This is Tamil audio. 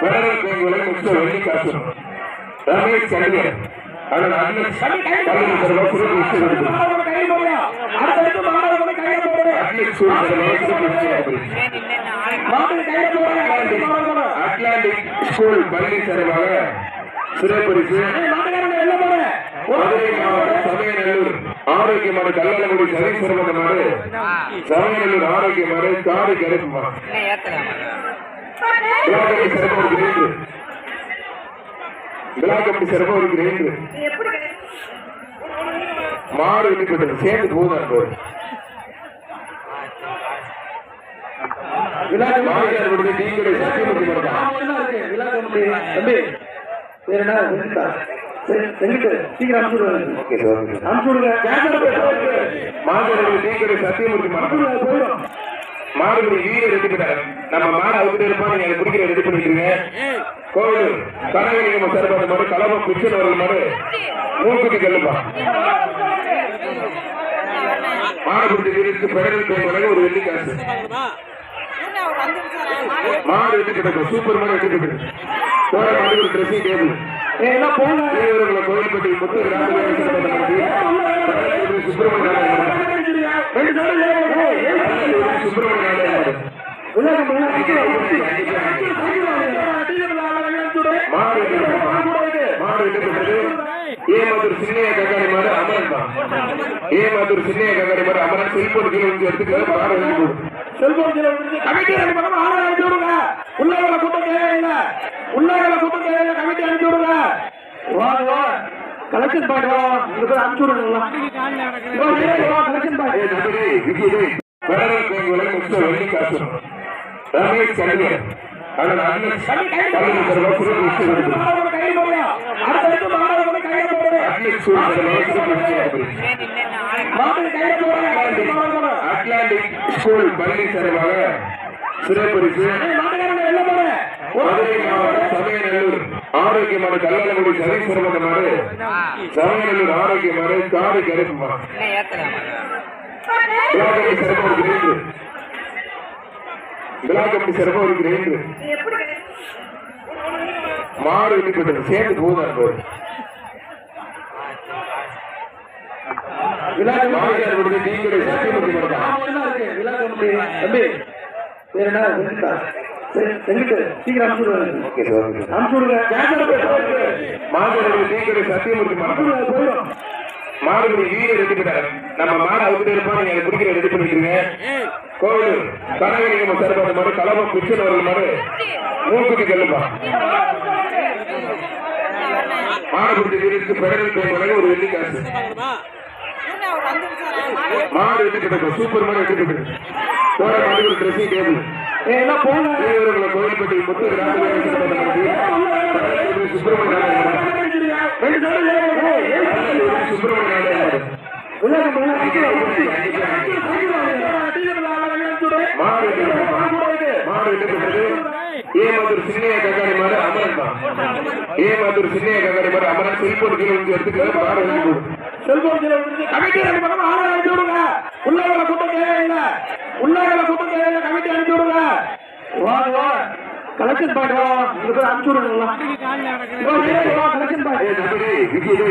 பெடரல் பேங்குகளை முக்கிய வெள்ளி காசு ரமேஷ் சண்டிகர் அட்லாண்டிக் ஸ்கூல் பள்ளி சார்பாக சிறப்பரிசு மதுரை மாவட்டம் சமயநல்லூர் ஆரோக்கியமான கல்லணகுடி சனீஸ்வரமந்த மாடு சமயநல்லூர் ஆரோக்கியமான காடு கருப்பு விழா கமிட்டி சிறப்பா ஒரு கிரேண்டு மாடு வெட்டிப்பட்டது சேர்ந்து போகுது மாடுபடி வீடு ரெடி பண்ணாரு நம்ம மாடு அவுட்டு இருப்பான் நீங்க குடிக்கிற ரெடி பண்ணிக்கிறீங்க கோவில் கனகலிங்கம் சார்பான மாடு கலவ பிச்சன் அவர்கள் மாடு மூக்குத்தி கல்லுப்பா மாடு குடிச்சு வீருக்கு பெடரல் பேங்க் ஒரு வெள்ளி காசு மாடு வெட்டி கிடக்கும் சூப்பர் மாடு வெட்டி கிடக்கு போற மாடு ஒரு ட்ரெஸ்ஸிங் டேபிள் கோயில்பட்டி முத்து ஏமாத்தூர் சின்னைய கங்காரி மாடு அமரன் தான் ஏமாத்தூர் சின்னைய கங்காரி மாடு அமரன் செல்போன் கீழே எடுத்துக்கலாம் மாடு செல்போன் கீழே கமிட்டி அனுப்பி விடுங்க உள்ளவங்களை கூட்டம் தேவையில்லை உள்ளவங்களை கூட்டம் தேவையில்லை கமிட்டி அனுப்பி விடுங்க கலெக்ஷன் பாடுவா அனுப்பிச்சு விடுங்க வெள்ளி காசு ரமேஷ் சண்டிகர் அட்லாண்டிக் ஸ்கூல் பள்ளி சார்பாக சிறப்பரிசு மதுரை மாவட்டம் சமயநல்லூர் ஆரோக்கியமான கல்லணகுடி சனீஸ்வரமந்த மாடு சமயநல்லூர் ஆரோக்கியமான காடு கருப்பு விழா கமிட்டி சிறப்பா ஒரு கிரேண்டு மாடு வெட்டிப்பட்டது சேர்ந்து போகுது மாடுபடி வீடு ரெடி பண்ணாரு நம்ம மாடு அவுட்டு இருப்பான் நீங்க குடிக்கிற ரெடி பண்ணிக்கிறீங்க கோவில் கனகலிங்கம் சார்பான மாடு கலவ பிச்சன் அவர்கள் மாடு மூக்குத்தி கல்லுப்பா மாடு குடிச்சு வீருக்கு பெடரல் பேங்க் ஒரு வெள்ளி காசு மாடு வெட்டி கிடக்கும் சூப்பர் மாடு வெட்டி கிடக்கு போற மாடு ஒரு ட்ரெஸ்ஸிங் டேபிள் கோயில்பட்டி முத்து ஏமாத்தூர் சின்னைய கங்காரி மாடு அமரன் தான் ஏமாத்தூர் சின்னைய கங்காரி மாடு அமரன் செல்போன் கீழே எடுத்துக்கலாம் செல்போன் கீழே கமிட்டி அனுப்பி விடுங்க உள்ளவங்களை கூட்டம் தேவையில்லை உள்ளவங்களை கூட்டம் தேவையில்லை கமிட்டி அனுப்பி விடுங்க கலெக்ஷன் பாடுவா அனுப்பிச்சு விடுங்க கலெக்ஷன் பாடு